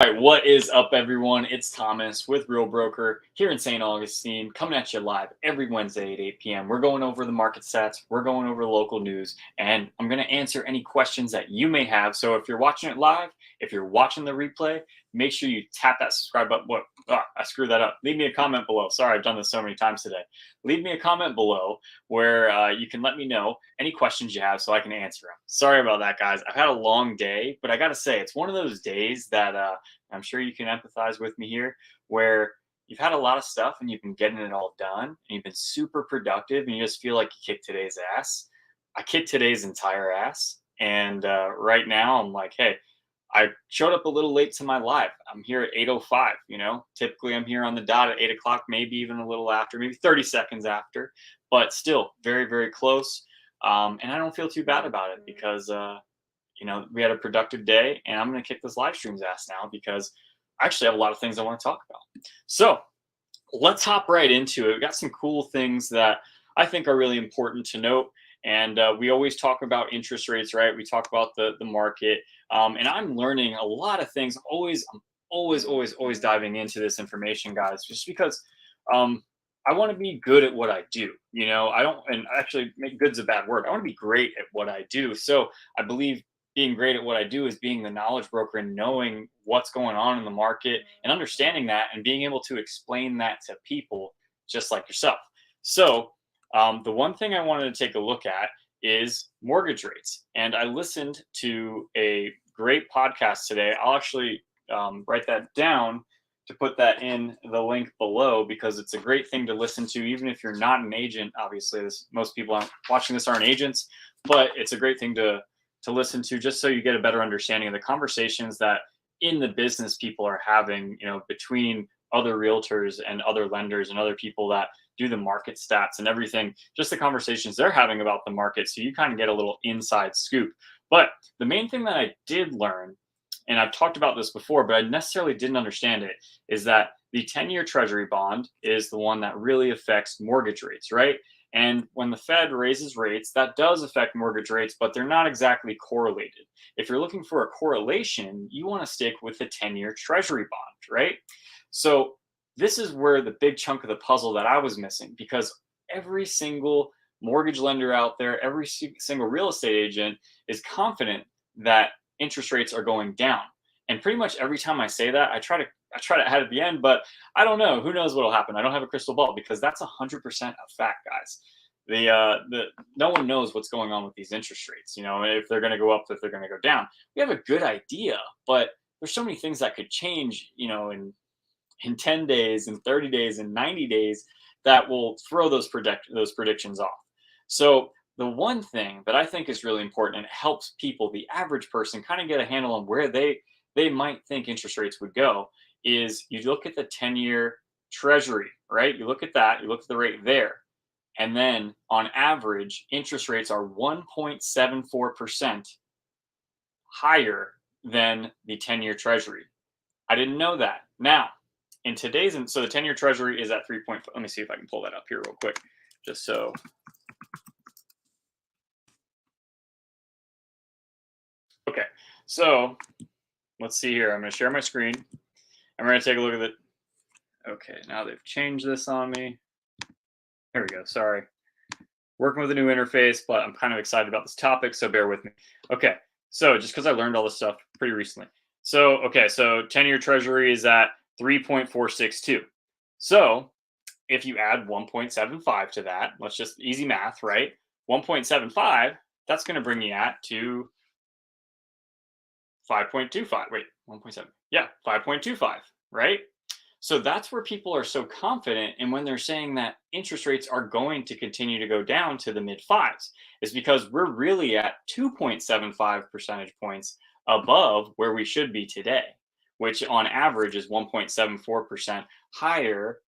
All right, what is up, everyone? It's Thomas with Real Broker here in St. Augustine, coming at you live every Wednesday at 8 p.m. We're going over the market stats, we're going over local news, and I'm going to answer any questions that you may have. So if you're watching it live, if you're watching the replay, make sure you tap that subscribe button. I screwed that up. Leave me a comment below. Sorry, I've done this so many times today. Leave me a comment below where you can let me know any questions you have so I can answer them. Sorry about that, guys. I've had a long day, but I got to say, it's one of those days that I'm sure you can empathize with me here, where you've had a lot of stuff and you've been getting it all done and you've been super productive and you just feel like you kicked today's ass. I kicked today's entire ass. And right now I'm like, hey, I showed up a little late to my live. I'm here at 8:05. Typically I'm here on the dot at 8 o'clock, maybe even a little after, maybe 30 seconds after, but still very, very close. And I don't feel too bad about it because we had a productive day, and I'm going to kick this live stream's ass now because I actually have a lot of things I want to talk about. So let's hop right into it. We got some cool things that I think are really important to note. And we always talk about interest rates, right? We talk about the market. And I'm learning a lot of things. I'm always diving into this information, guys, just because I want to be good at what I do. I don't, and actually, make good's a bad word. I want to be great at what I do. So I believe being great at what I do is being the knowledge broker and knowing what's going on in the market and understanding that and being able to explain that to people just like yourself. So, the one thing I wanted to take a look at is mortgage rates. And I listened to a great podcast today. I'll actually write that down to put that in the link below because it's a great thing to listen to, even if you're not an agent. Obviously, most people watching this aren't agents, but it's a great thing to listen to just so you get a better understanding of the conversations that in the business people are having, between other realtors and other lenders and other people that do the market stats and everything, just the conversations they're having about the market. So you kind of get a little inside scoop. But the main thing that I did learn, and I've talked about this before, but I necessarily didn't understand it, is that the 10-year treasury bond is the one that really affects mortgage rates, right? And when the Fed raises rates, that does affect mortgage rates, but they're not exactly correlated. If you're looking for a correlation, you want to stick with the 10-year treasury bond, right? So this is where the big chunk of the puzzle that I was missing, because every single mortgage lender out there, every single real estate agent is confident that interest rates are going down. And pretty much every time I say that, I try to add at the end, but I don't know. Who knows what'll happen? I don't have a crystal ball because that's 100% a fact, guys. No one knows what's going on with these interest rates. If they're going to go up, if they're going to go down. We have a good idea, but there's so many things that could change. In 10 days, in 30 days, in 90 days, that will throw those predictions off. So the one thing that I think is really important and it helps people, the average person, kind of get a handle on where they might think interest rates would go is you look at the 10-year treasury, right? You look at that, you look at the rate there. And then on average, interest rates are 1.74% higher than the 10-year treasury. I didn't know that. Now, in today's, so the 10-year treasury is at 3.5. Let me see if I can pull that up here real quick, just so. Okay, so let's see here. I'm going to share my screen. And we're going to take a look at it. Okay, now they've changed this on me. Here we go. Sorry. Working with a new interface, but I'm kind of excited about this topic, so bear with me. Okay, so just because I learned all this stuff pretty recently. So 10-year treasury is at 3.462. So if you add 1.75 to that, let's just easy math, right? 1.75, that's going to bring you to 5.25. Wait, 1.7. Yeah, 5.25, right? So that's where people are so confident. And when they're saying that interest rates are going to continue to go down to the mid fives, is because we're really at 2.75 percentage points above where we should be today, which on average is 1.74% higher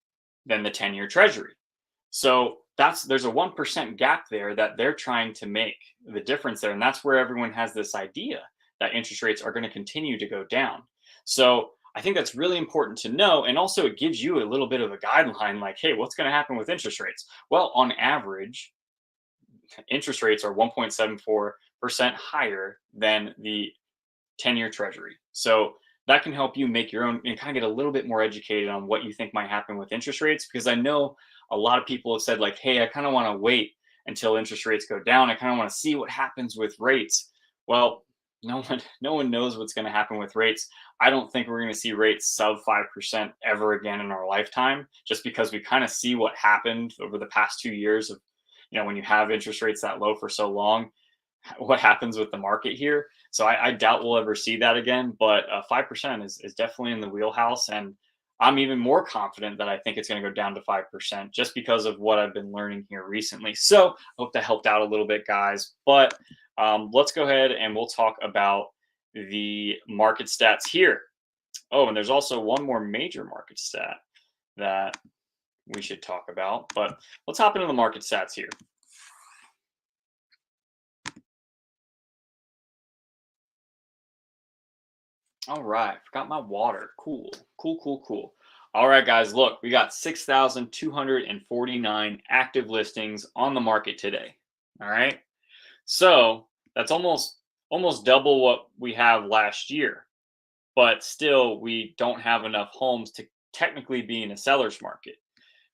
than the 10-year treasury. So there's a 1% gap there that they're trying to make the difference there. And that's where everyone has this idea that interest rates are going to continue to go down. So I think that's really important to know. And also it gives you a little bit of a guideline like, hey, what's going to happen with interest rates? Well, on average, interest rates are 1.74% higher than the 10-year treasury. So that can help you make your own and kind of get a little bit more educated on what you think might happen with interest rates. Because I know a lot of people have said, like, hey, I kind of want to wait until interest rates go down. I kind of want to see what happens with rates. Well, no one knows what's going to happen with rates. I don't think we're going to see rates sub 5% ever again in our lifetime, just because we kind of see what happened over the past 2 years of, when you have interest rates that low for so long, what happens with the market here. So I doubt we'll ever see that again, but 5% is definitely in the wheelhouse. And I'm even more confident that I think it's going to go down to 5% just because of what I've been learning here recently. So I hope that helped out a little bit, guys. But let's go ahead and we'll talk about the market stats here. Oh, and there's also one more major market stat that we should talk about, but let's hop into the market stats here. All right, forgot my water. Cool, cool, cool, cool. All right, guys, look, we got 6,249 active listings on the market today. All right, so that's almost double what we have last year, but still we don't have enough homes to technically be in a seller's market.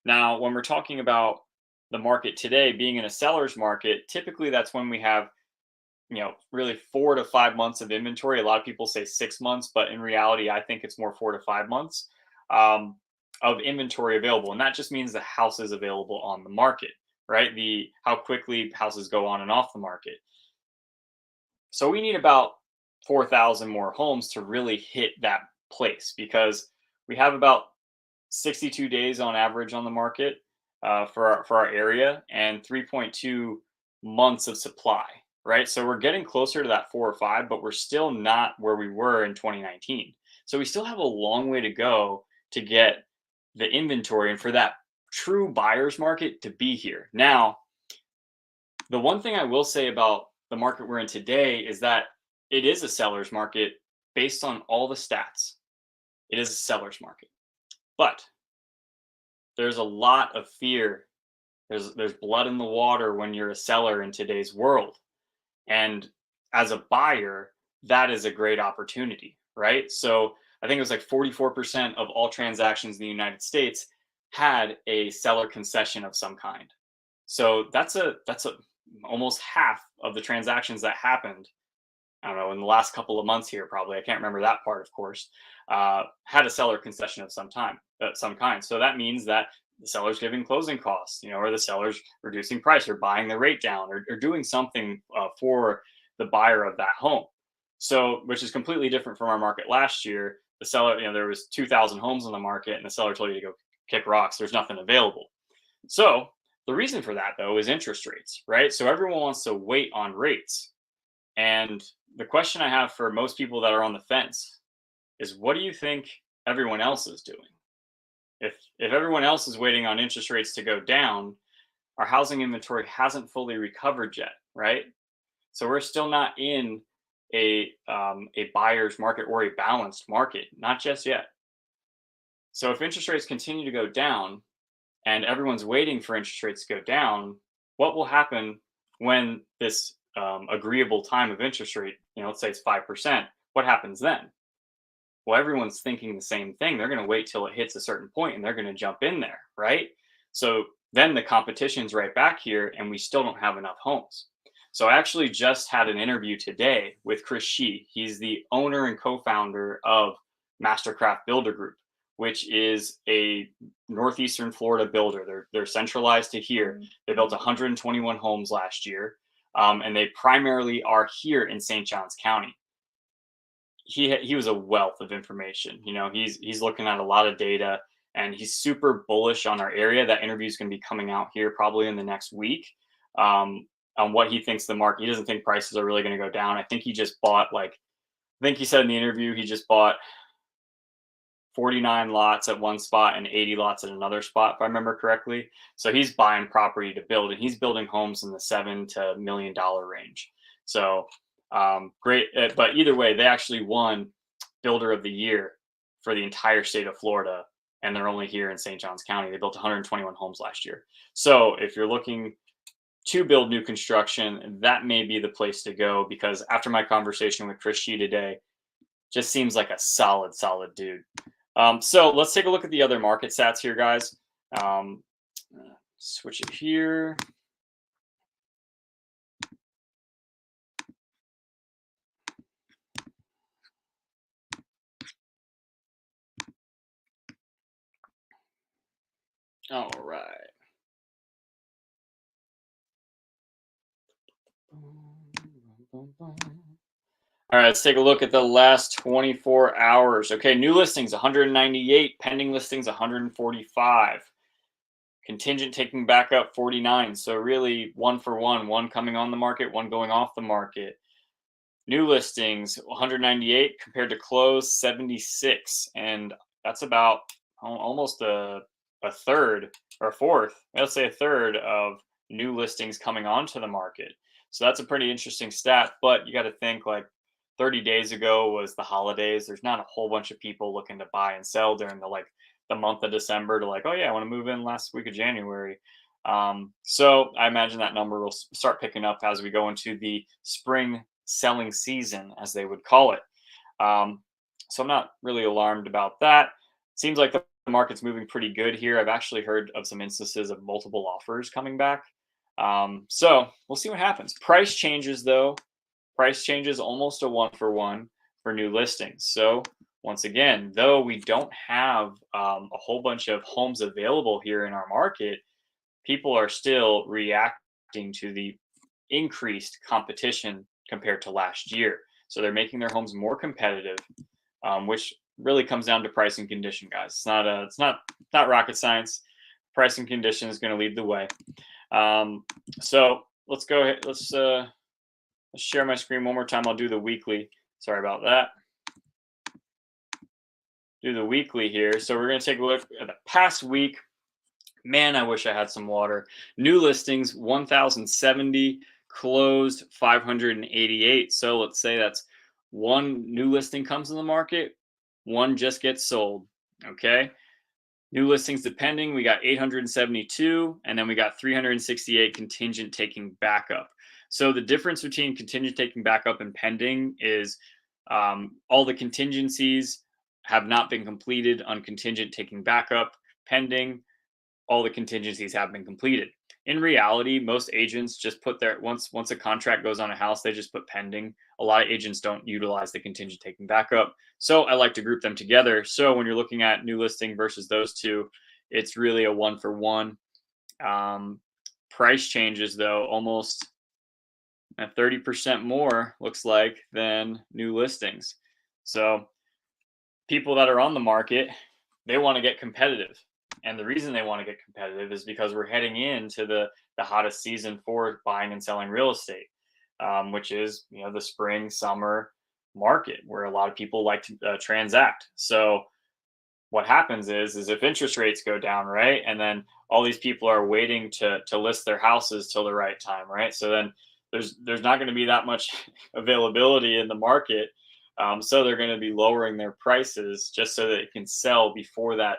Now, when we're talking about the market today being in a seller's market, typically that's when we have really 4 to 5 months of inventory. A lot of people say 6 months, but in reality, I think it's more 4 to 5 months of inventory available. And that just means the house is available on the market, right? How quickly houses go on and off the market. So we need about 4,000 more homes to really hit that place, because we have about 62 days on average on the market for our area, and 3.2 months of supply. Right. So we're getting closer to that 4 or 5, but we're still not where we were in 2019. So we still have a long way to go to get the inventory and for that true buyer's market to be here. Now, the one thing I will say about the market we're in today is that it is a seller's market based on all the stats. It is a seller's market, but there's a lot of fear. There's blood in the water when you're a seller in today's world. And as a buyer, that is a great opportunity, right? So I think it was like 44% of all transactions in the United States had a seller concession of some kind. So that's almost half of the transactions that happened, I don't know, in the last couple of months here, probably. I can't remember that part, of course, had a seller concession of some kind. So that means that the seller's giving closing costs, or the seller's reducing price or buying the rate down or doing something for the buyer of that home. So, which is completely different from our market last year. The seller, there was 2,000 homes on the market and the seller told you to go kick rocks. There's nothing available. So the reason for that, though, is interest rates, right? So everyone wants to wait on rates. And the question I have for most people that are on the fence is, what do you think everyone else is doing? If everyone else is waiting on interest rates to go down, our housing inventory hasn't fully recovered yet, right? So we're still not in a buyer's market or a balanced market, not just yet. So if interest rates continue to go down and everyone's waiting for interest rates to go down, what will happen when this agreeable time of interest rate, let's say it's 5%, what happens then? Well, everyone's thinking the same thing. They're going to wait till it hits a certain point and they're going to jump in there, right? So then the competition's right back here and we still don't have enough homes. So I actually just had an interview today with Chris Shee. He's the owner and co-founder of Mastercraft Builder Group, which is a northeastern Florida builder. They're centralized to here. They built 121 homes last year, and they primarily are here in St. Johns County. He was a wealth of information. He's looking at a lot of data, and he's super bullish on our area. That interview is going to be coming out here probably in the next week on what he thinks the market. He doesn't think prices are really going to go down. I think he just bought I think he said in the interview he just bought 49 lots at one spot and 80 lots at another spot, if I remember correctly. So he's buying property to build, and he's building homes in the $7 to $1 million range. So great. But either way, they actually won Builder of the Year for the entire state of Florida, and they're only here in St. Johns County. They built 121 homes last year. So if you're looking to build new construction, that may be the place to go, because after my conversation with Chris Shee today, Just seems like a solid dude. So let's take a look at the other market stats here, guys. Um, switch it here. All right. All right, let's take a look at the last 24 hours. Okay, new listings 198, pending listings 145. Contingent taking back up 49. So really one for one coming on the market, one going off the market. New listings 198 compared to close 76. And that's about almost a third or a fourth, let's say a third of new listings coming onto the market. So that's a pretty interesting stat, but you got to think like 30 days ago was the holidays. There's not a whole bunch of people looking to buy and sell during the month of December to like, oh yeah, I want to move in last week of January. So I imagine that number will start picking up as we go into the spring selling season, as they would call it. So I'm not really alarmed about that. Seems like the market's moving pretty good here. I've actually heard of some instances of multiple offers coming back. So we'll see what happens. Price changes, though. Price changes almost a one for one for new listings. So once again, though we don't have a whole bunch of homes available here in our market, people are still reacting to the increased competition compared to last year. So they're making their homes more competitive, which really comes down to price and condition, guys. It's not rocket science. Price and condition is going to lead the way. So let's go ahead. Let's share my screen one more time. I'll do the weekly. Sorry about that. Do the weekly here. So we're going to take a look at the past week. Man, I wish I had some water. New listings 1,070, closed 588. So let's say that's one new listing comes in the market, one just gets sold. Okay. New listings depending, we got 872, and then we got 368 contingent taking backup. So the difference between contingent taking backup and pending is all the contingencies have not been completed on contingent taking backup. Pending, all the contingencies have been completed. In reality, most agents just put their once a contract goes on a house, they just put pending. A lot of agents don't utilize the contingent taking backup. So I like to group them together. So when you're looking at new listing versus those two, it's really a one for one. Price changes though, almost at 30% more looks like than new listings. So people that are on the market, they want to get competitive. And the reason they want to get competitive is because we're heading into the hottest season for buying and selling real estate, which is the spring summer market where a lot of people like to transact. So what happens is if interest rates go down, right, and then all these people are waiting to list their houses till the right time, right? So then there's not going to be that much availability in the market, so they're going to be lowering their prices just so that it can sell before that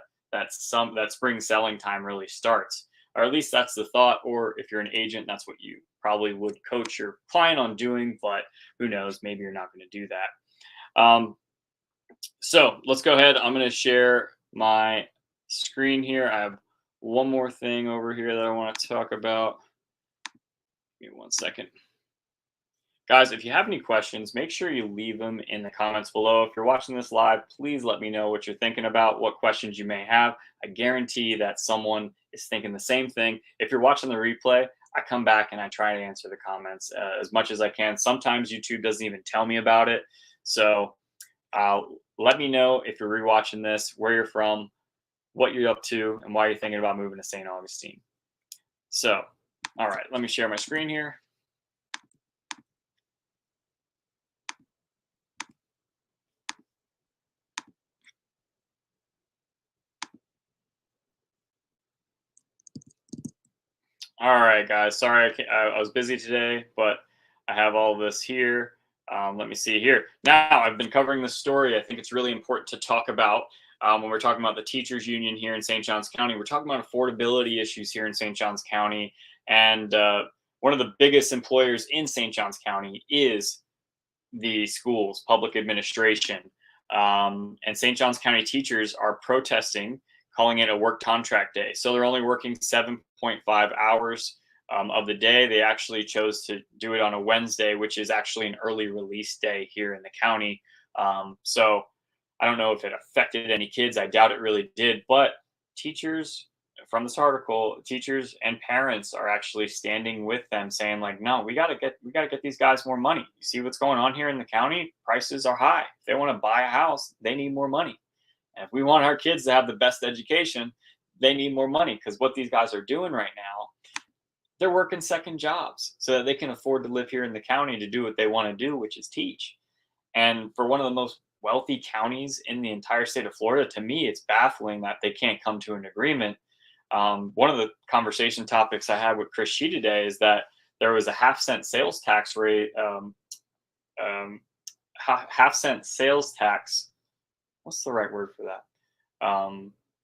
spring selling time really starts, or at least that's the thought. Or if you're an agent, that's what you probably would coach your client on doing, but who knows, maybe you're not going to do that. So let's go ahead. I'm going to share my screen here. I have one more thing over here that I want to talk about. Give me one second. Guys, if you have any questions, make sure you leave them in the comments below. If you're watching this live, please let me know what you're thinking about, what questions you may have. I guarantee that someone is thinking the same thing. If you're watching the replay, I come back and I try to answer the comments as much as I can. Sometimes YouTube doesn't even tell me about it. So let me know if you're rewatching this, where you're from, what you're up to, and why you're thinking about moving to St. Augustine. So, all right, let me share my screen here. All right, guys. Sorry, I was busy today, but I have all this here. Let me see here. Now, I've been covering this story. I think it's really important to talk about when we're talking about the teachers union here in St. Johns County. We're talking about affordability issues here in St. Johns County. And one of the biggest employers in St. Johns County is the schools, public administration. And St. Johns County teachers are protesting, calling it a work contract day. So they're only working 7.5 hours of the day. They actually chose to do it on a Wednesday, which is actually an early release day here in the county. So I don't know if it affected any kids. I doubt it really did. But teachers, from this article, teachers and parents are actually standing with them, saying like, "No, we got to get these guys more money. You see what's going on here in the county? Prices are high. If they want to buy a house, they need more money. And if we want our kids to have the best education, they need more money because what these guys are doing right now, they're working second jobs so that they can afford to live here in the county to do what they want to do, which is teach. And for one of the most wealthy counties in the entire state of Florida, to me, it's baffling that they can't come to an agreement. One of the conversation topics I had with Chris Shee today is that there was a half-cent sales tax rate, um, half-cent sales tax. What's the right word for that?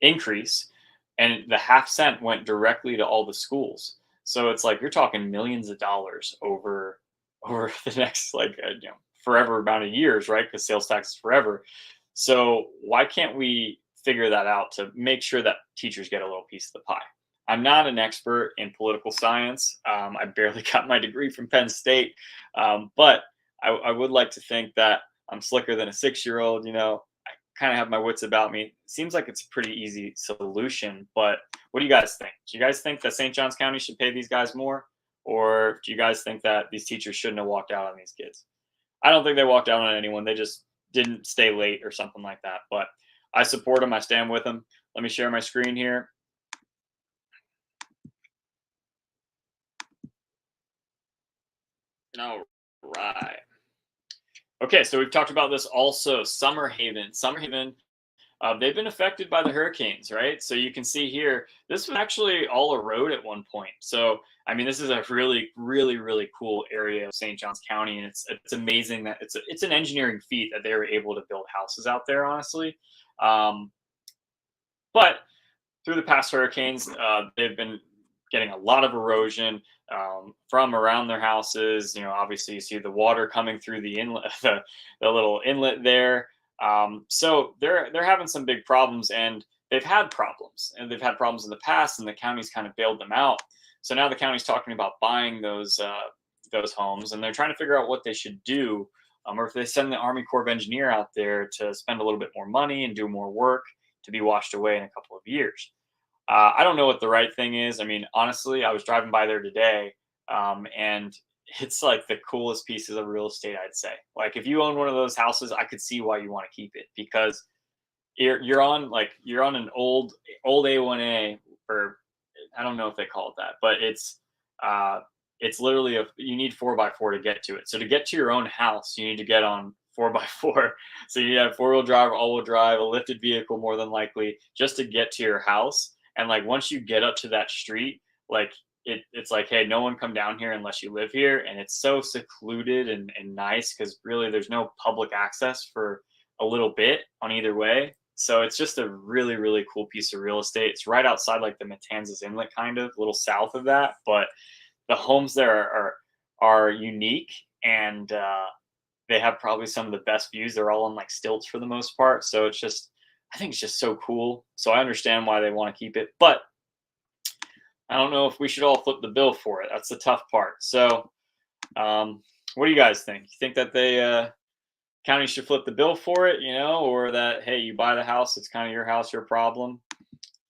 Increase, and the half cent went directly to all the schools. So it's like you're talking millions of dollars over the next like forever amount of years, right? Because sales tax is forever. So why can't we figure that out to make sure that teachers get a little piece of the pie? I'm not an expert in political science. I barely got my degree from Penn State, but I would like to think that I'm slicker than a 6-year-old. Kind of have my wits about me. Seems like it's a pretty easy solution, but what do you guys think? Do you guys think that St. Johns County should pay these guys more? Or do you guys think that these teachers shouldn't have walked out on these kids? I don't think they walked out on anyone. They just didn't stay late or something like that. But I support them. I stand with them. Let me share my screen here. All right. Okay, so we've talked about this also. Summer Haven. They've been affected by the hurricanes, right? So you can see here, this was actually all a road at one point. So, I mean, this is a really, really, really cool area of St. Johns County, and it's amazing that it's an engineering feat that they were able to build houses out there, honestly. Um, but through the past hurricanes, they've been getting a lot of erosion from around their houses. Obviously, you see the water coming through the inlet, the little inlet there. So they're having some big problems, and they've had problems, in the past, and the county's kind of bailed them out. So now the county's talking about buying those homes, and they're trying to figure out what they should do, or if they send the Army Corps of Engineer out there to spend a little bit more money and do more work to be washed away in a couple of years. I don't know what the right thing is. I mean, honestly, I was driving by there today, and it's like the coolest pieces of real estate, I'd say. Like if you own one of those houses, I could see why you want to keep it because you're on an old A1A, or I don't know if they call it that, but it's literally you need 4x4 to get to it. So to get to your own house, you need to get on 4x4. So you have 4-wheel drive, all-wheel drive, a lifted vehicle more than likely, just to get to your house. And like once you get up to that street, like it's like, hey, no one come down here unless you live here. And it's so secluded and nice because really there's no public access for a little bit on either way. So it's just a really, really cool piece of real estate. It's right outside like the Matanzas Inlet, kind of a little south of that. But the homes there are unique, and they have probably some of the best views. They're all on like stilts for the most part. So I think it's just so cool. So I understand why they want to keep it, but I don't know if we should all flip the bill for it. That's the tough part. So, what do you guys think? You think that they county should flip the bill for it, or that hey, you buy the house, it's kind of your house, your problem?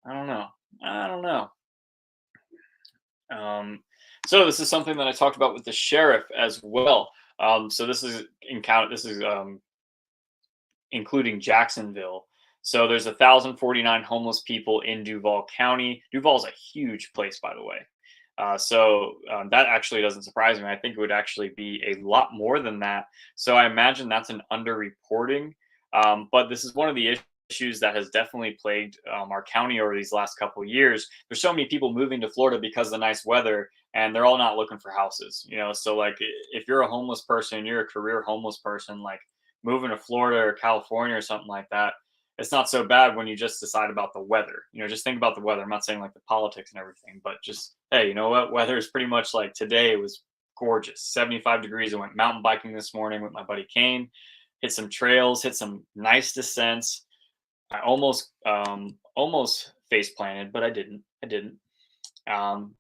I don't know. I don't know. So this is something that I talked about with the sheriff as well. So this is including Jacksonville. So there's 1,049 homeless people in Duval County. Duval's a huge place, by the way. That actually doesn't surprise me. I think it would actually be a lot more than that. So I imagine that's an underreporting. But this is one of the issues that has definitely plagued our county over these last couple of years. There's so many people moving to Florida because of the nice weather, and they're all not looking for houses. So like if you're a homeless person, you're a career homeless person, like moving to Florida or California or something like that, it's not so bad when you just decide about the weather. Just think about the weather. I'm not saying like the politics and everything, but just, hey, you know what? Weather is pretty much like today. It was gorgeous, 75 degrees. I went mountain biking this morning with my buddy Kane. hit some trails, hit some nice descents. I almost face planted, but I didn't. I didn't.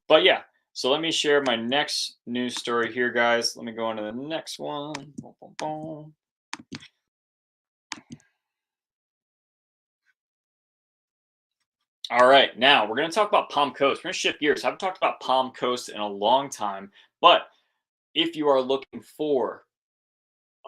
But yeah, so let me share my next news story here, guys. Let me go on to the next one. Boom, boom, boom. All right, now we're going to talk about Palm Coast. We're going to shift gears. I haven't talked about Palm Coast in a long time, but if you are looking for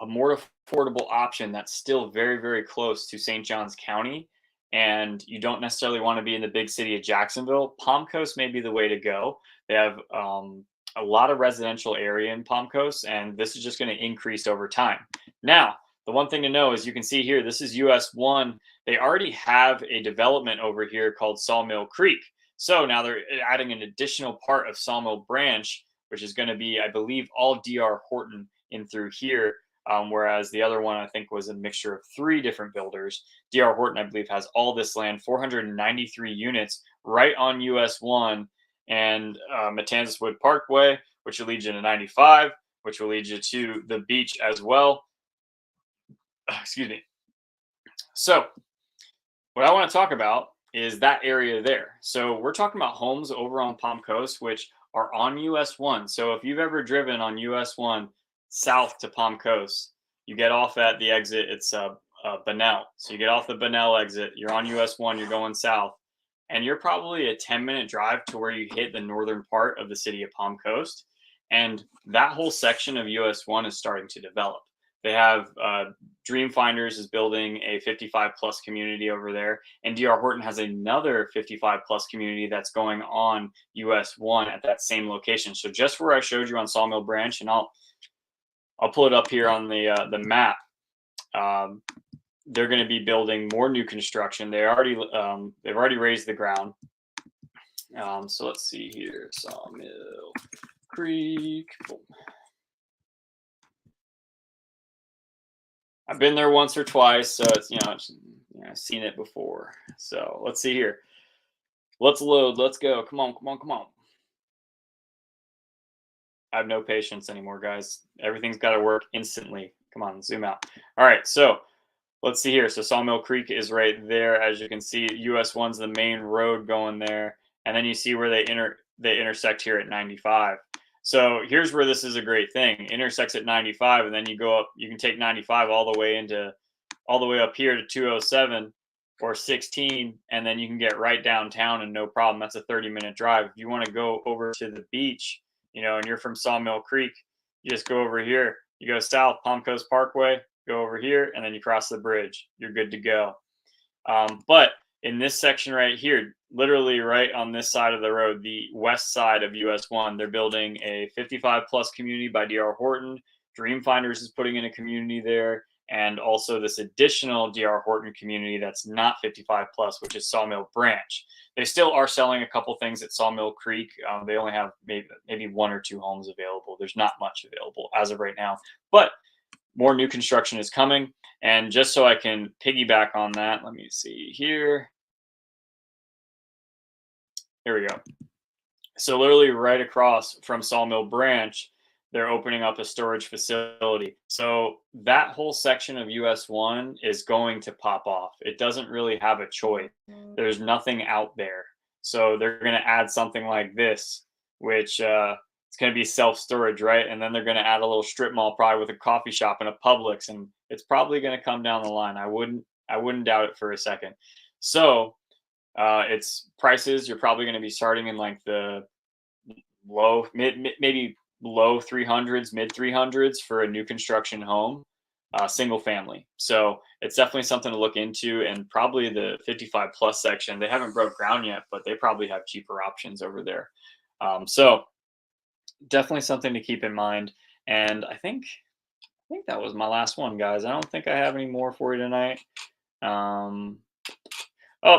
a more affordable option that's still very, very close to St. Johns County, and you don't necessarily want to be in the big city of Jacksonville, Palm Coast may be the way to go. They have a lot of residential area in Palm Coast, and this is just going to increase over time. Now, the one thing to know is you can see here, this is US 1. They already have a development over here called Sawmill Creek. So now they're adding an additional part of Sawmill Branch, which is going to be, I believe, all DR Horton in through here. Whereas the other one, I think, was a mixture of 3 different builders. DR Horton, I believe, has all this land, 493 units right on US 1 and Matanzas Wood Parkway, which will lead you to 95, which will lead you to the beach as well. Excuse me. So, what I want to talk about is that area there. So, we're talking about homes over on Palm Coast, which are on US 1. So, if you've ever driven on US 1, south to Palm Coast, you get off at the exit. It's Bunnell. So you get off the Bunnell exit. You're on US 1. You're going south, and you're probably a 10-minute drive to where you hit the northern part of the city of Palm Coast. And that whole section of US 1 is starting to develop. They have Dreamfinders is building a 55 plus community over there, and DR Horton has another 55 plus community that's going on US 1 at that same location. So just where I showed you on Sawmill Branch, and I'll pull it up here on the map. They're going to be building more new construction. They've already raised the ground. So let's see here, Sawmill Creek. Boom. I've been there once or twice, so it's I've seen it before. So let's see here. Let's load. Let's go. Come on, come on, come on. I have no patience anymore, guys. Everything's got to work instantly. Come on, zoom out. All right, so let's see here. So Sawmill Creek is right there, as you can see. US 1's the main road going there, and then you see where they intersect here at 95. So here's where this is a great thing. Intersects at 95, and then you go up. You can take 95 all the way up here to 207 or 16, and then you can get right downtown and no problem. That's a 30-minute drive. If you want to go over to the beach, and you're from Sawmill Creek, you just go over here. You go south, Palm Coast Parkway, go over here, and then you cross the bridge. You're good to go. But in this section right here, literally right on this side of the road, the west side of US 1, they're building a 55 plus community by DR Horton. Dreamfinders is putting in a community there, and also this additional DR Horton community that's not 55 plus, which is Sawmill Branch. They still are selling a couple things at Sawmill Creek. They only have maybe 1 or 2 homes available. There's not much available as of right now, but more new construction is coming. And just so I can piggyback on that, let me see here. Here we go. So literally right across from Sawmill Branch, they're opening up a storage facility. So that whole section of US 1 is going to pop off. It doesn't really have a choice. There's nothing out there. So they're going to add something like this, which it's going to be self-storage, right? And then they're going to add a little strip mall probably with a coffee shop and a Publix, and it's probably going to come down the line. I wouldn't doubt it for a second. So it's prices, you're probably going to be starting in like the maybe low 300s, mid 300s for a new construction home, single family. So it's definitely something to look into, and probably the 55 plus section. They haven't broke ground yet, but they probably have cheaper options over there. So definitely something to keep in mind. And I think that was my last one, guys. I don't think I have any more for you tonight. Oh,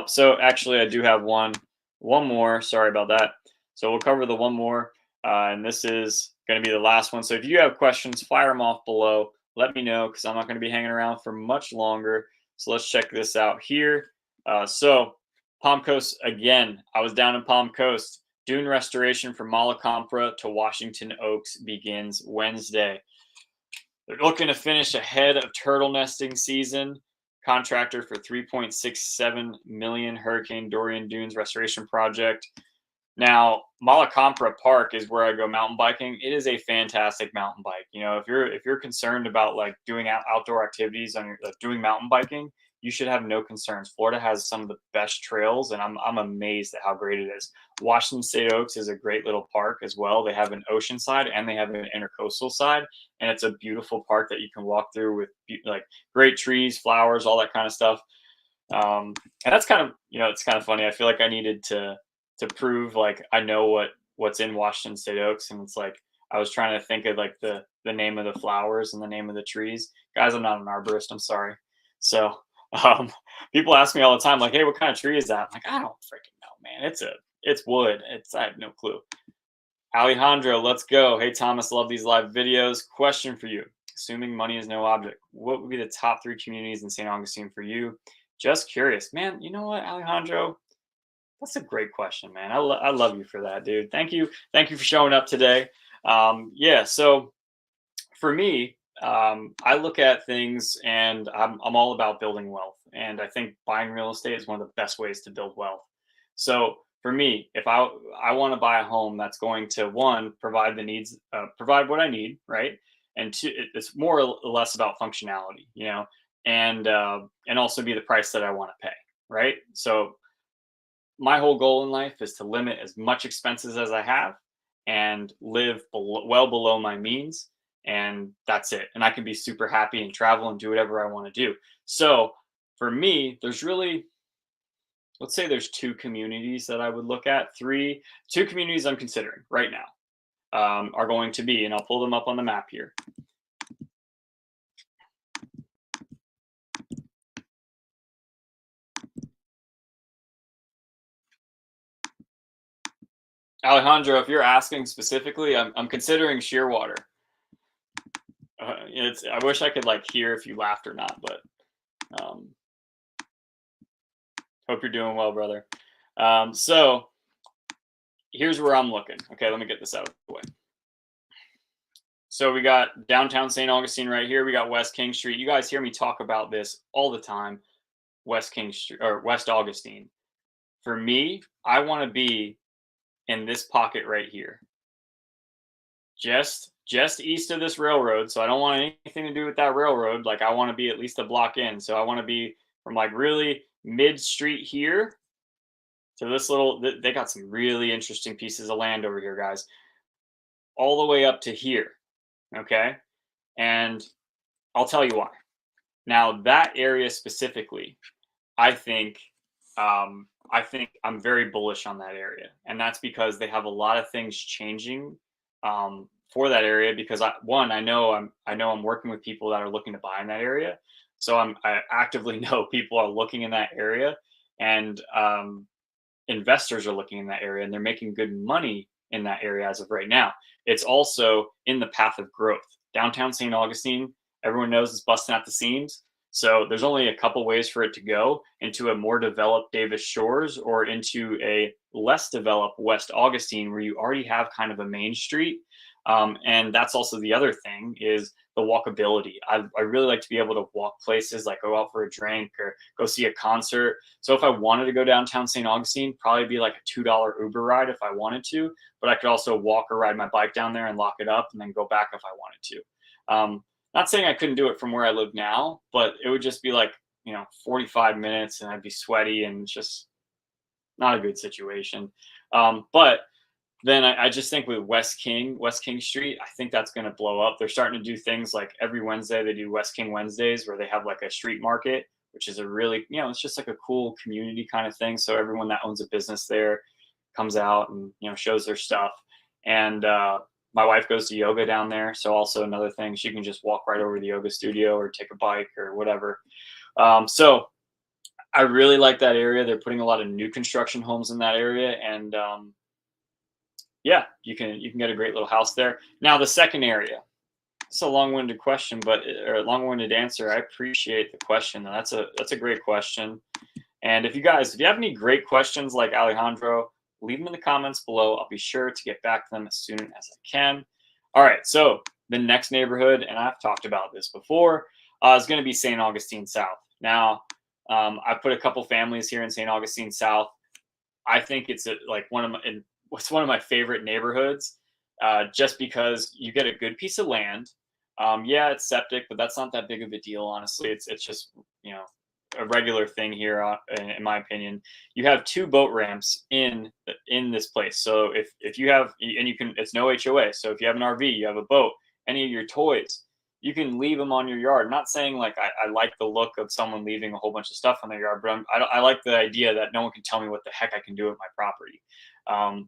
so actually I do have one more. Sorry about that. So we'll cover the one more. And this is going to be the last one. So if you have questions, fire them off below. Let me know, because I'm not going to be hanging around for much longer. So let's check this out here. So Palm Coast, again, I was down in Palm Coast. Dune restoration from MalaCompra to Washington Oaks begins Wednesday. They're looking to finish ahead of turtle nesting season. Contractor for 3.67 million Hurricane Dorian Dunes restoration project. Now, MalaCompra Park is where I go mountain biking. It is a fantastic mountain bike. You know, if you're concerned about like doing outdoor activities on your like doing mountain biking, you should have no concerns. Florida has some of the best trails, and I'm amazed at how great it is. Washington State Oaks is a great little park as well. They have an ocean side and they have an intercoastal side, and it's a beautiful park that you can walk through with like great trees, flowers, all that kind of stuff. And that's kind of, you know, it's kind of funny. I feel like I needed to prove like I know what's in Washington State Oaks, and it's like I was trying to think of like the name of the flowers and the name of the trees. Guys, I'm not an arborist. I'm sorry. So um, people ask me all the time, like, "Hey, what kind of tree is that?" I'm like, I don't freaking know, man. It's wood. I have no clue. Alejandro, let's go. Hey Thomas, love these live videos. Question for you: assuming money is no object, what would be the top 3 communities in St. Augustine for you? Just curious, man. You know what, Alejandro? That's a great question, man. I love you for that, dude. Thank you for showing up today. Yeah, so for me, I look at things and I'm all about building wealth. And I think buying real estate is one of the best ways to build wealth. So for me, if I want to buy a home that's going to one, provide the needs, provide what I need, right? And two, it's more or less about functionality, you know, and also be the price that I want to pay, right? So my whole goal in life is to limit as much expenses as I have and live well below my means. And that's it. And I can be super happy and travel and do whatever I want to do. So for me, there's really, let's say there's 2 communities that I would look at. 2 communities I'm considering right now are going to be, and I'll pull them up on the map here. Alejandro, if you're asking specifically, I'm considering Shearwater. I wish I could like hear if you laughed or not, but um, hope you're doing well, brother. So here's where I'm looking. Okay, let me get this out of the way. So we got downtown St. Augustine right here. We got West King Street. You guys hear me talk about this all the time. West King Street or West Augustine. For me, I want to be in this pocket right here, just east of this railroad. So I don't want anything to do with that railroad. Like I want to be at least a block in. So I want to be from like really mid street here to this little. They got some really interesting pieces of land over here, guys. All the way up to here. Okay, and I'll tell you why. Now that area specifically, I think I think I'm very bullish on that area, and that's because they have a lot of things changing for that area. Because I know I'm working with people that are looking to buy in that area, so I actively know people are looking in that area, and investors are looking in that area, and they're making good money in that area as of right now. It's also in the path of growth. Downtown St. Augustine, everyone knows it's busting at the seams. So there's only a couple ways for it to go into a more developed Davis Shores or into a less developed West Augustine, where you already have kind of a main street. And that's also the other thing is the walkability. I really like to be able to walk places, like go out for a drink or go see a concert. So if I wanted to go downtown St. Augustine, probably be like a $2 Uber ride if I wanted to, but I could also walk or ride my bike down there and lock it up and then go back if I wanted to. Not saying I couldn't do it from where I live now, but it would just be like, 45 minutes and I'd be sweaty and it's just not a good situation. But then I just think with West King Street, I think that's going to blow up. They're starting to do things like every Wednesday they do West King Wednesdays, where they have like a street market, which is a really, it's just like a cool community kind of thing. So everyone that owns a business there comes out and, shows their stuff. And my wife goes to yoga down there. So also another thing, she can just walk right over to the yoga studio or take a bike or whatever. So I really like that area. They're putting a lot of new construction homes in that area. And yeah, you can get a great little house there. Now the second area, it's a long-winded question, or a long-winded answer. I appreciate the question. That's a great question. And if you have any great questions like Alejandro, leave them in the comments below. I'll be sure to get back to them as soon as I can. All right, so The next neighborhood, and I've talked about this before, is going to be St. Augustine South. Now, I put a couple families here in St. Augustine South. I think it's it's one of my favorite neighborhoods, just because you get a good piece of land. Yeah, it's septic, but that's not that big of a deal, honestly. It's just you know a regular thing here, in my opinion. You have two boat ramps in this place, so if you have and you can, it's no HOA. So if you have an RV, you have a boat, any of your toys, you can leave them on your yard. I'm not saying like I like the look of someone leaving a whole bunch of stuff on their yard, but I like the idea that no one can tell me what the heck I can do with my property.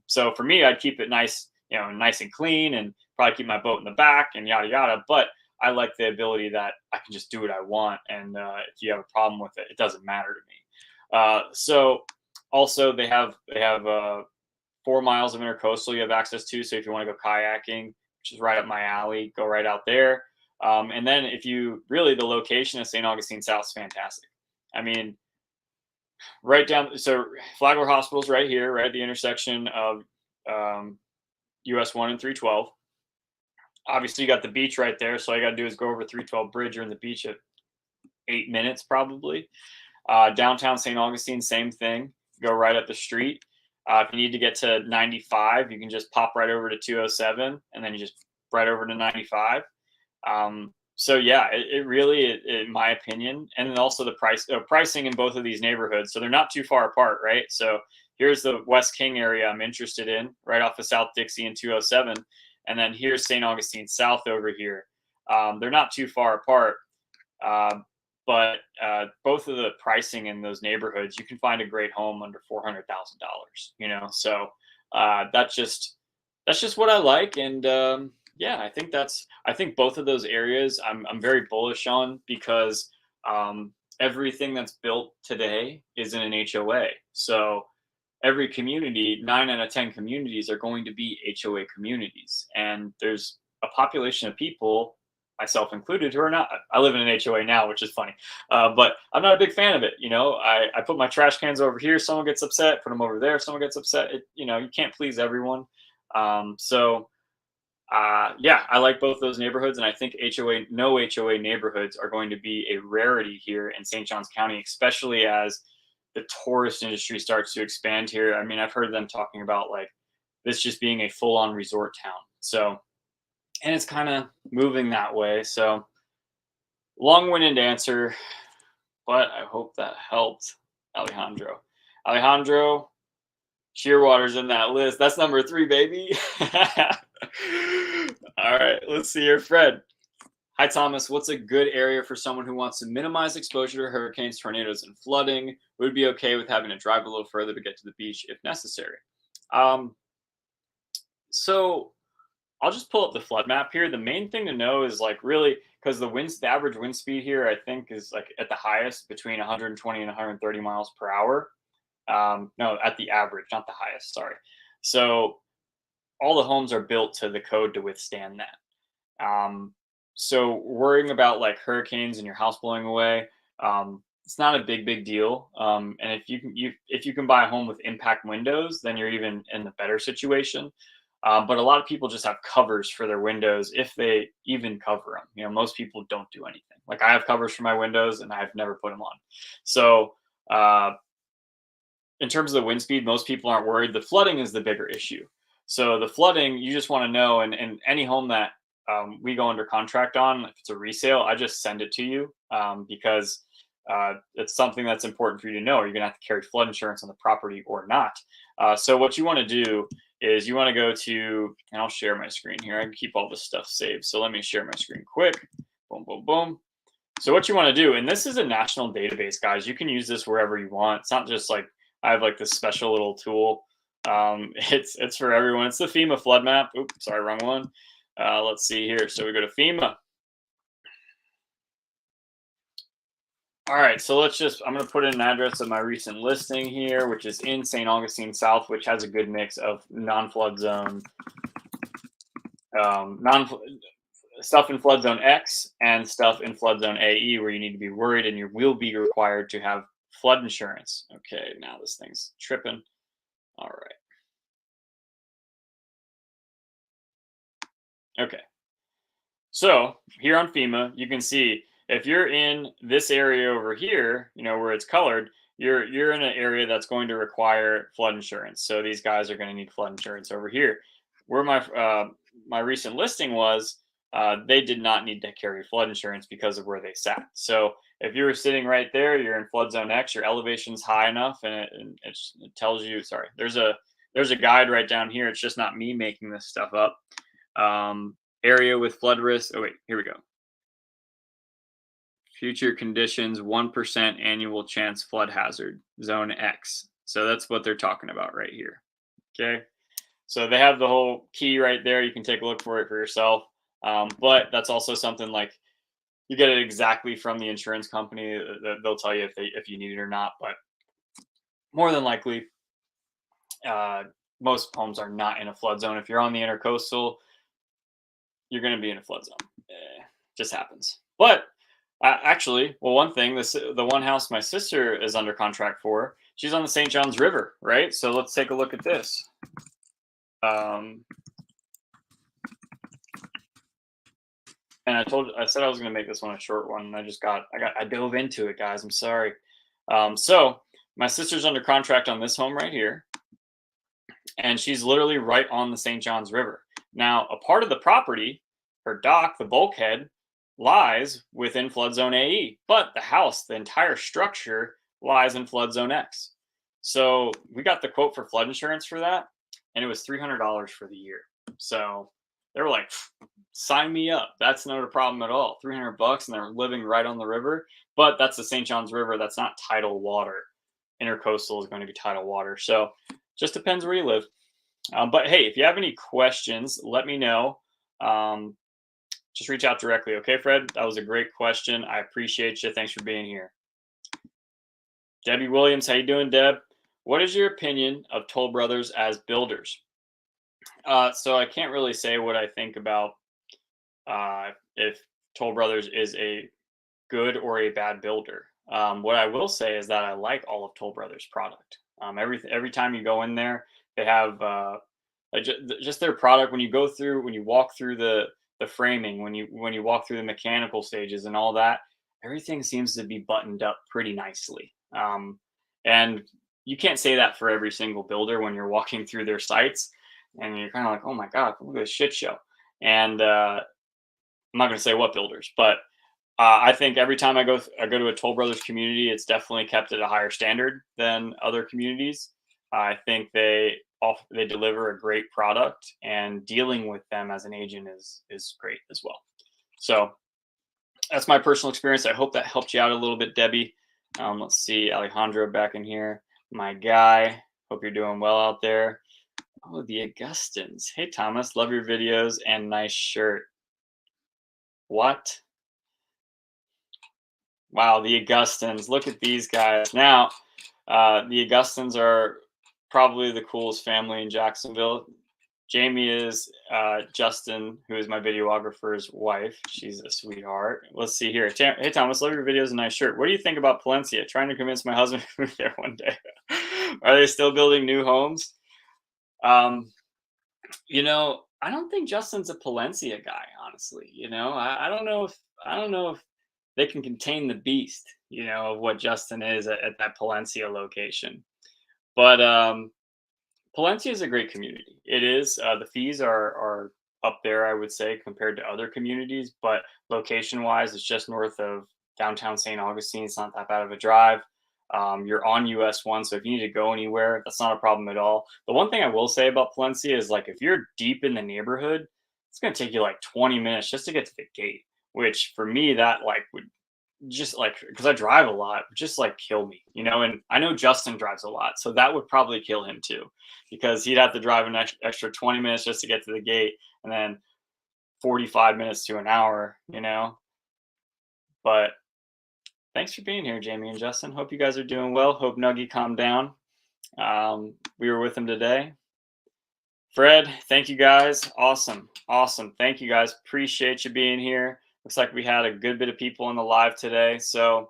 So for me, I'd keep it nice, nice and clean, and probably keep my boat in the back and yada yada. But I like the ability that I can just do what I want, and if you have a problem with it, it doesn't matter to me. So also they have 4 miles of intercoastal you have access to. So if you want to go kayaking, which is right up my alley, go right out there. And then if you really, the location of St. Augustine South is fantastic. I mean, right down, so Flagler Hospital's right here, right at the intersection of US 1 and 312. Obviously, you got the beach right there. So all you got to do is go over 312 Bridge. You're in the beach at 8 minutes, probably. Downtown St. Augustine, same thing. Go right up the street. If you need to get to 95, you can just pop right over to 207, and then you just right over to 95. So yeah, it really, in my opinion, and then also the pricing in both of these neighborhoods. So they're not too far apart, right? So here's the West King area I'm interested in, right off of South Dixie and 207. And then here's St. Augustine South over here. They're not too far apart. But both of the pricing in those neighborhoods, you can find a great home under $400,000. So that's just what I like, and yeah, I think both of those areas I'm very bullish on, because everything that's built today is in an HOA. So every community, 9 out of 10 communities, are going to be HOA communities, and there's a population of people, myself included, who are not. I live in an HOA now, which is funny, but I'm not a big fan of it. I put my trash cans over here, someone gets upset. Put them over there, someone gets upset. You can't please everyone. Yeah, I like both those neighborhoods, and I think no HOA neighborhoods are going to be a rarity here in St. Johns County, especially as the tourist industry starts to expand here. I mean, I've heard them talking about like this just being a full-on resort town. So, and it's kind of moving that way. So, long-winded answer, but I hope that helped, Alejandro. Alejandro, Shearwater's in that list. That's number 3, baby. All right, let's see here. Fred. Hi, Thomas. What's a good area for someone who wants to minimize exposure to hurricanes, tornadoes, and flooding? Would be okay with having to drive a little further to get to the beach if necessary. So I'll just pull up the flood map here. The main thing to know is like really, because the average wind speed here, I think, is like at the highest between 120 and 130 miles per hour. No, at the average, not the highest. Sorry. So all the homes are built to the code to withstand that. So worrying about like hurricanes and your house blowing away, it's not a big deal. And if you can buy a home with impact windows, then you're even in a better situation. But a lot of people just have covers for their windows, if they even cover them. Most people don't do anything. Like I have covers for my windows, and I've never put them on. So in terms of the wind speed, most people aren't worried. The flooding is the bigger issue. So the flooding, you just want to know, and any home that we go under contract on, if it's a resale, I just send it to you, because it's something that's important for you to know. Are you going to have to carry flood insurance on the property or not? So what you want to do is you want to go to, and I'll share my screen here. I can keep all this stuff saved. So let me share my screen quick. Boom, boom, boom. So what you want to do, and this is a national database, guys. You can use this wherever you want. It's not just like I have like this special little tool. It's for everyone. It's the FEMA flood map. Oops, sorry, wrong one. Let's see here. So we go to FEMA. All right, so I'm going to put in an address of my recent listing here, which is in St. Augustine South, which has a good mix of non-flood zone, stuff in flood zone X and stuff in flood zone AE, where you need to be worried and you will be required to have flood insurance. Okay, now this thing's tripping. All right. Okay. So here on FEMA, you can see if you're in this area over here, where it's colored, you're in an area that's going to require flood insurance. So these guys are going to need flood insurance over here. Where my recent listing was, they did not need to carry flood insurance because of where they sat. So if you were sitting right there, you're in flood zone X, your elevation's high enough, and it tells you. Sorry, there's a guide right down here. It's just not me making this stuff up. Area with flood risk. Oh wait, here we go. Future conditions, 1% annual chance flood hazard, zone X. So that's what they're talking about right here. Okay. So they have the whole key right there. You can take a look for it for yourself. But that's also something like you get it exactly from the insurance company. They'll tell you if you need it or not. But more than likely, uh, most homes are not in a flood zone. If you're on the intercoastal, you're going to be in a flood zone. Just happens. But actually, well, one thing, the one house my sister is under contract for, she's on the St. Johns River, right? So let's take a look at this. And I said I was going to make this one a short one. And I dove into it, guys. I'm sorry. So my sister's under contract on this home right here, and she's literally right on the St. Johns River. Now, a part of the property, her dock, the bulkhead, lies within flood zone AE, but the house, the entire structure, lies in flood zone X. So we got the quote for flood insurance for that, and it was $300 for the year. So they were like, sign me up. That's not a problem at all. $300, and they're living right on the river. But that's the St. Johns River. That's not tidal water. Intercoastal is going to be tidal water. So just depends where you live. But hey, if you have any questions, let me know. Just reach out directly. Okay, Fred? That was a great question. I appreciate you. Thanks for being here. Debbie Williams, how you doing, Deb? What is your opinion of Toll Brothers as builders? So I can't really say what I think about if Toll Brothers is a good or a bad builder. What I will say is that I like all of Toll Brothers' product. Every time you go in there, they have just their product. When you walk through the framing, when you walk through the mechanical stages and all that, everything seems to be buttoned up pretty nicely. And you can't say that for every single builder when you're walking through their sites, and you're kind of like, oh my god, look at this shit show. And I'm not going to say what builders, but I think every time I go to a Toll Brothers community, it's definitely kept at a higher standard than other communities. I think they deliver a great product, and dealing with them as an agent is great as well. So that's my personal experience. I hope that helped you out a little bit, Debbie. Let's see, Alejandro back in here, my guy. Hope you're doing well out there. Oh, the Augustines. Hey, Thomas, love your videos and nice shirt. What? Wow, the Augustines. Look at these guys. Now, the Augustines are probably the coolest family in Jacksonville. Jamie is Justin, who is my videographer's wife. She's a sweetheart. Let's see here. Hey, Thomas, love your videos and nice shirt. What do you think about Palencia? Trying to convince my husband to move there one day. Are they still building new homes? I don't think Justin's a Palencia guy, honestly. I don't know if they can contain the beast, of what Justin is at that Palencia location. But Palencia is a great community. It is. The fees are up there, I would say, compared to other communities. But location-wise, it's just north of downtown St. Augustine. It's not that bad of a drive. You're on US 1, so if you need to go anywhere, that's not a problem at all. The one thing I will say about Palencia is, like, if you're deep in the neighborhood, it's going to take you like 20 minutes just to get to the gate, which for me, that would just because I drive a lot, just kill me, and I know Justin drives a lot, so that would probably kill him too, because he'd have to drive an extra 20 minutes just to get to the gate, and then 45 minutes to an hour, but thanks for being here, Jamie and Justin. Hope you guys are doing well. Hope Nuggy calmed down. We were with him today. Fred, thank you guys. Awesome. Thank you guys. Appreciate you being here. Looks like we had a good bit of people in the live today. So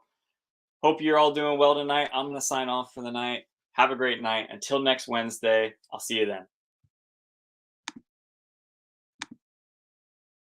hope you're all doing well tonight. I'm going to sign off for the night. Have a great night. Until next Wednesday, I'll see you then.